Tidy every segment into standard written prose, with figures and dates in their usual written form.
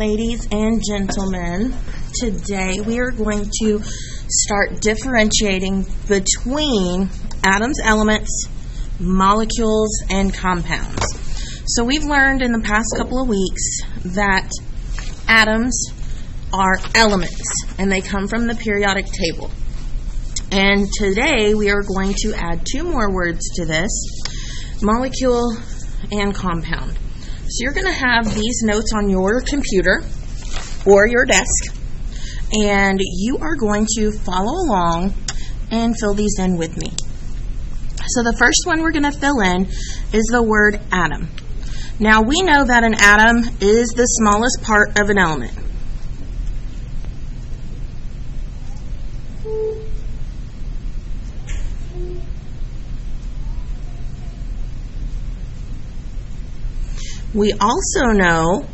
Ladies and gentlemen, today we are going to start differentiating between atoms, elements, molecules, and compounds. So we've learned in the past couple of weeks that atoms are elements and they come from the periodic table. And today we are going to add two more words to this, molecule and compound. So you're going to have these notes on your computer or your desk, and you are going to follow along and fill these in with me. So the first one we're going to fill in is the word atom. Now we know that an atom is the smallest part of an element. We also know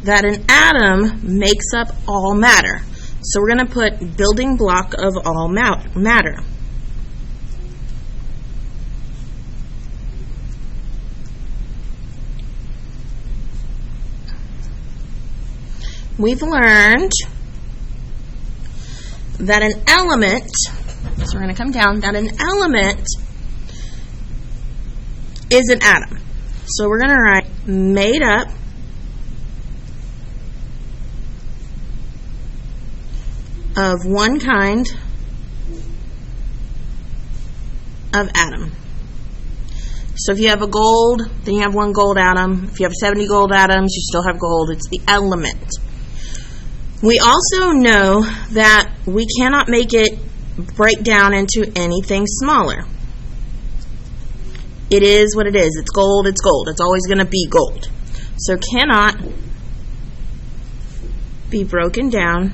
that an atom makes up all matter. So we're going to put building block of all matter. We've learned that an element, so we're going to come down, that an element is an atom. So we're going to write made up of one kind of atom. So if you have a gold, then you have one gold atom. If you have 70 gold atoms, you still have gold. It's the element. We also know that we cannot make it break down into anything smaller. It is what it is. It's gold, it's gold. It's always going to be gold. So cannot be broken down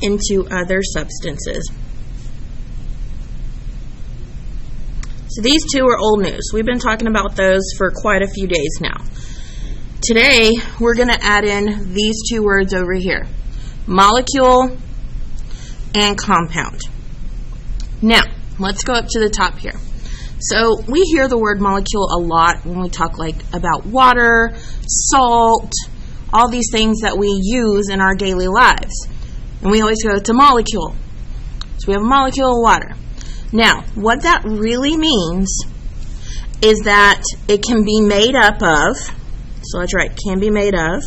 into other substances. So these two are old news. We've been talking about those for quite a few days now. Today, we're going to add in these two words over here. Molecule and compound. Now, let's go up to the top here. So we hear the word molecule a lot when we talk about water, salt, all these things that we use in our daily lives. And we always go to molecule. So we have a molecule of water. Now, what that really means is that it can be made up of, so let's write can be made of,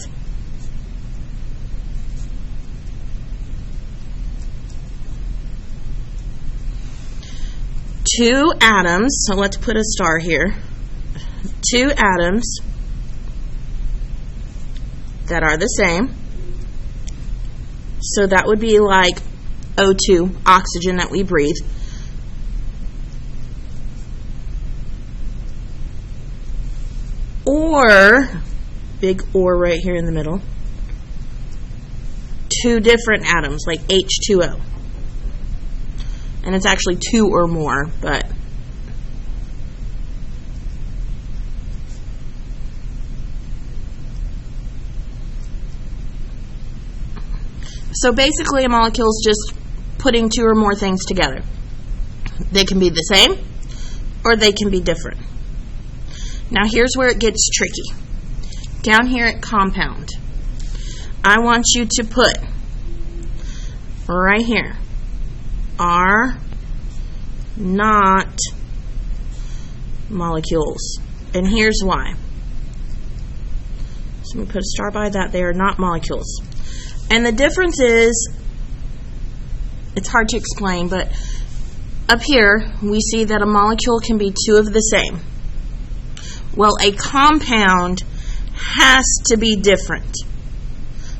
two atoms, so let's put a star here, two atoms that are the same. So that would be like O2, oxygen that we breathe. Or, big or right here in the middle, two different atoms like H2O. And it's actually two or more, but so basically a molecule is just putting two or more things together. They can be the same or they can be different. Now here's where it gets tricky. Down here at compound, I want you to put right here, are not molecules. And here's why. So let me put a star by that. They are not molecules. And the difference is, it's hard to explain, but up here we see that a molecule can be two of the same. Well, a compound has to be different.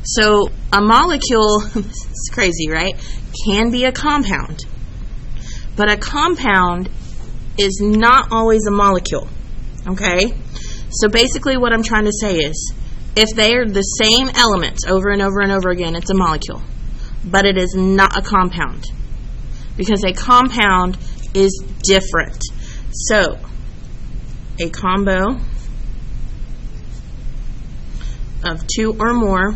So a molecule, it's crazy, right? Can be a compound. But a compound is not always a molecule. Okay? So basically what I'm trying to say is, if they are the same elements over and over and over again, it's a molecule. But it is not a compound. Because a compound is different. So, a combo of two or more,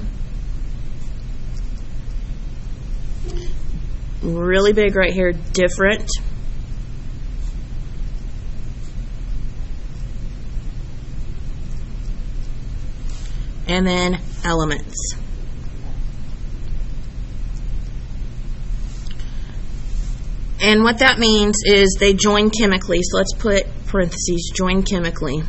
really big right here, different and then elements. And what that means is they join chemically. So let's put parentheses, join chemically.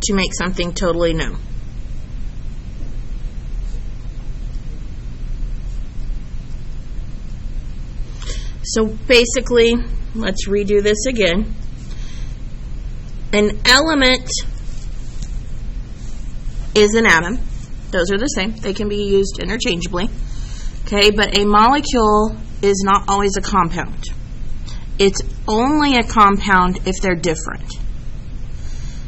To make something totally new. So basically, let's redo this again. An element is an atom. Those are the same. They can be used interchangeably. Okay, but a molecule is not always a compound. It's only a compound if they're different.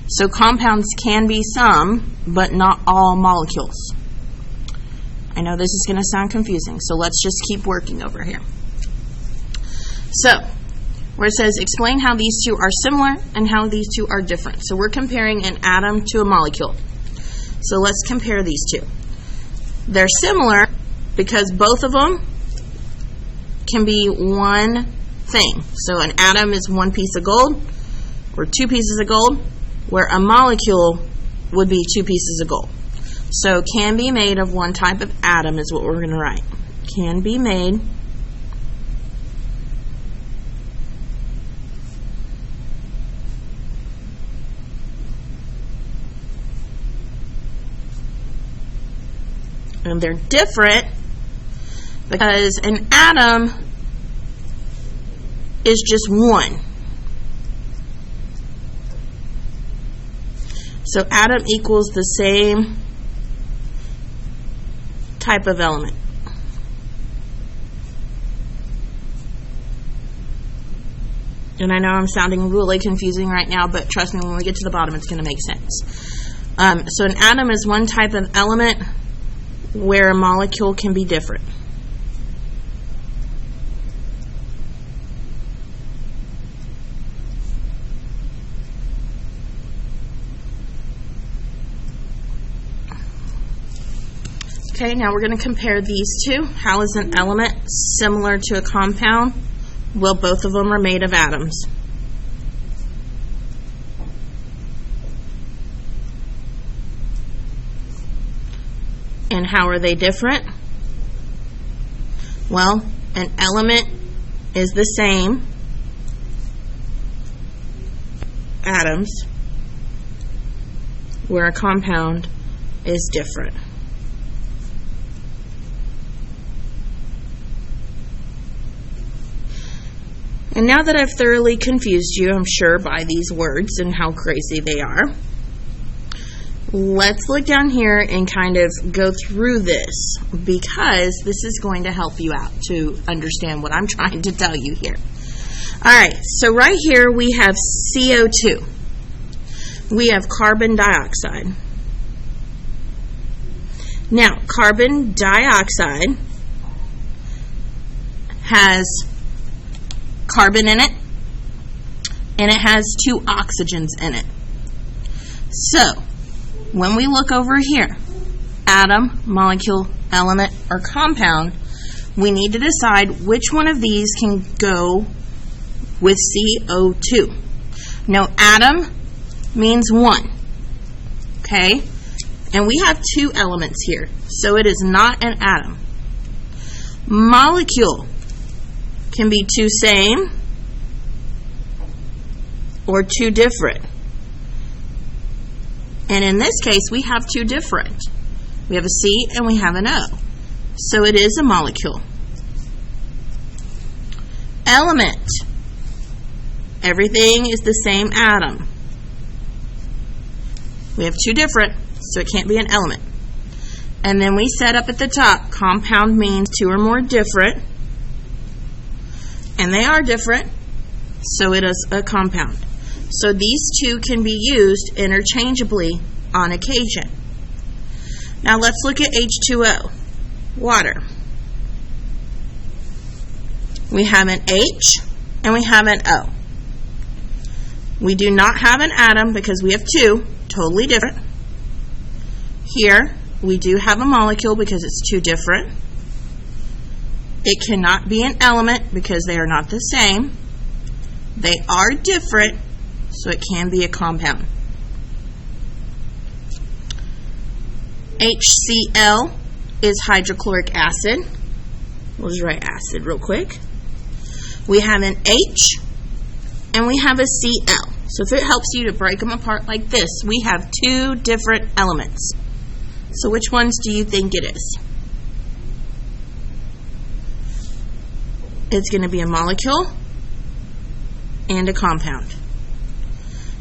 So compounds can be some, but not all molecules. I know this is going to sound confusing, so let's just keep working over here. So, where it says, explain how these two are similar and how these two are different. So we're comparing an atom to a molecule. So let's compare these two. They're similar because both of them can be one thing. So an atom is one piece of gold or two pieces of gold, where a molecule would be two pieces of gold. So can be made of one type of atom is what we're going to write. Can be made and they're different because an atom is just one. So atom equals the same type of element. And I know I'm sounding really confusing right now, but trust me, when we get to the bottom, it's going to make sense. So an atom is one type of element where a molecule can be different. Okay, now we're going to compare these two. How is an element similar to a compound? Well, both of them are made of atoms. And how are they different? Well, an element is the same atoms, where a compound is different. And now that I've thoroughly confused you, I'm sure, by these words and how crazy they are, let's look down here and kind of go through this, because this is going to help you out to understand what I'm trying to tell you here. All right, so right here we have CO2. We have carbon dioxide. Now, carbon dioxide has carbon in it, and it has two oxygens in it. So, when we look over here, atom, molecule, element, or compound, we need to decide which one of these can go with CO2. Now, atom means one, okay? And we have two elements here, so it is not an atom. Molecule can be two same or two different. And in this case, we have two different. We have a C and we have an O. So it is a molecule. Element. Everything is the same atom. We have two different, so it can't be an element. And then we set up at the top, compound means two or more different. And they are different, so it is a compound. So these two can be used interchangeably on occasion. Now let's look at H2O, water. We have an H and we have an O. We do not have an atom because we have two, totally different. Here, we do have a molecule because it's two different. It cannot be an element because they are not the same. They are different, so it can be a compound. HCl is hydrochloric acid. We'll just write acid real quick. We have an H and we have a Cl. So if it helps you to break them apart like this, we have two different elements. So which ones do you think it is? It's going to be a molecule and a compound.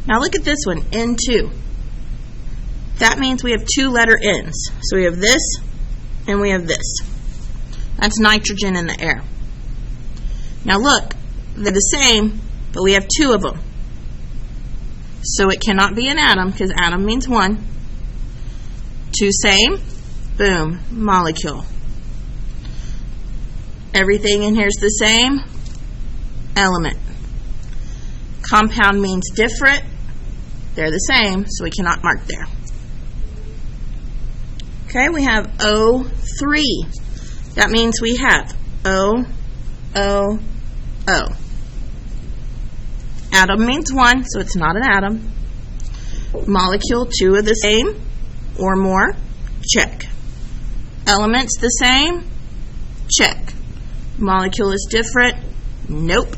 Now look at this one, N2. That means we have two letter N's. So we have this and we have this. That's nitrogen in the air. Now look, they're the same, but we have two of them. So it cannot be an atom because atom means one. Two same, boom, molecule. Everything in here is the same, element. Compound means different. They're the same, so we cannot mark there. Okay, we have O3. That means we have O, O, O. Atom means one, so it's not an atom. Molecule, two of the same or more, check. Elements the same, check. Molecule is different, nope.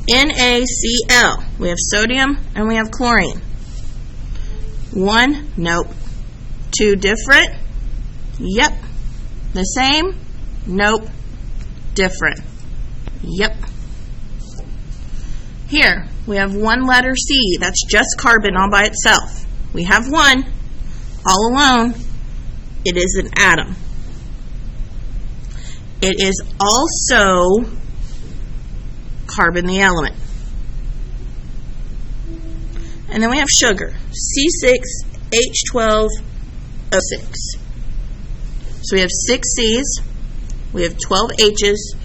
NaCl, we have sodium and we have chlorine. One, nope. Two different, yep. The same, nope. Different, yep. Here, we have one letter C, that's just carbon all by itself. We have one, all alone, it is an atom. It is also carbon, the element. And then we have sugar, C6H12O6. So we have 6 C's, we have 12 H's,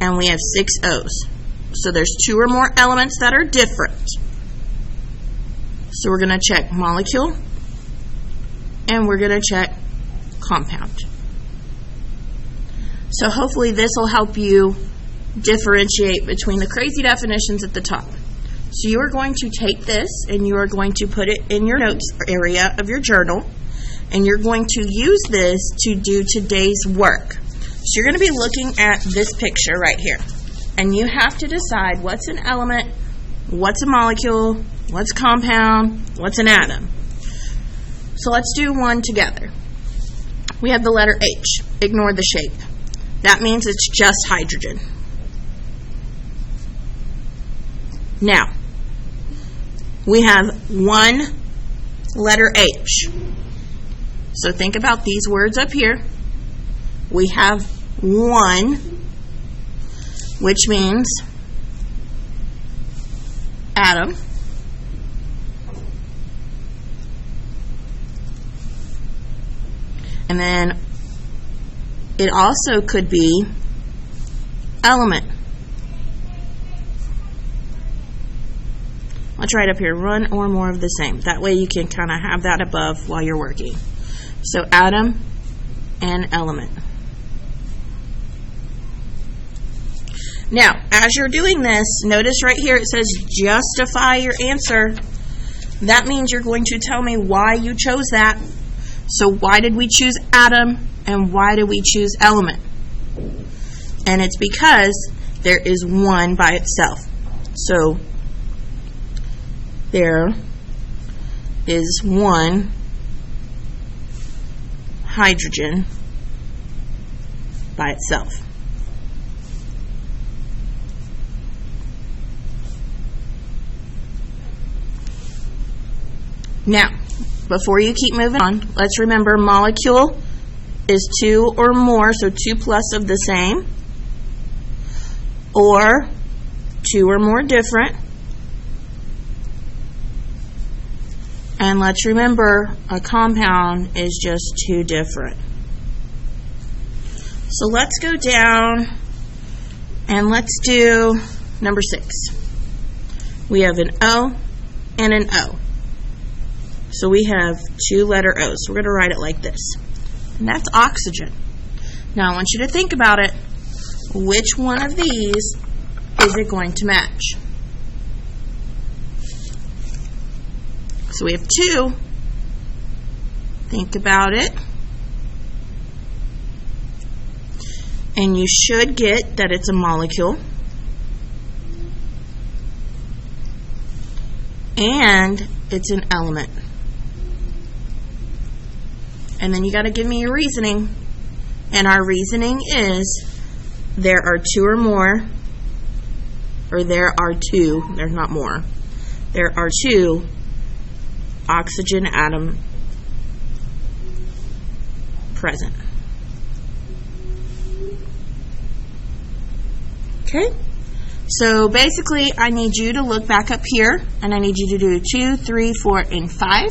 and we have 6 O's. So there's two or more elements that are different. So we're going to check molecule, and we're going to check compound. So hopefully this will help you differentiate between the crazy definitions at the top. So you are going to take this and you are going to put it in your notes area of your journal, and you're going to use this to do today's work. So you're going to be looking at this picture right here, and you have to decide what's an element, what's a molecule, what's compound, what's an atom. So let's do one together. We have the letter H. Ignore the shape. That means it's just hydrogen. Now, we have one letter H. So think about these words up here. We have one, which means atom. And then it also could be element. Let's write up here, one or more of the same. That way you can kind of have that above while you're working. So atom and element. Now, as you're doing this, notice right here it says justify your answer. That means you're going to tell me why you chose that. So why did we choose atom and why did we choose element? And it's because there is one by itself. So there is one hydrogen by itself. Now, before you keep moving on, let's remember molecule is two or more, so 2 plus of the same, or two or more different. And let's remember a compound is just two different. So let's go down and let's do number 6. We have an O and an O. So we have 2 letter O's. We're going to write it like this. And that's oxygen. Now I want you to think about it. Which one of these is it going to match? So we have 2. Think about it. And you should get that it's a molecule. And it's an element. And then you got to give me your reasoning. And our reasoning is there are 2 or more, or there are 2, there's not more. There are 2 oxygen atom present. Okay? So basically, I need you to look back up here, and I need you to do 2, 3, 4, and 5.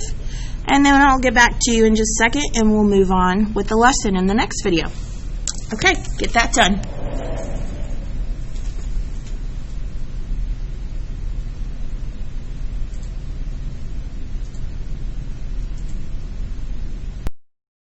And then I'll get back to you in just a second, and we'll move on with the lesson in the next video. Okay, get that done.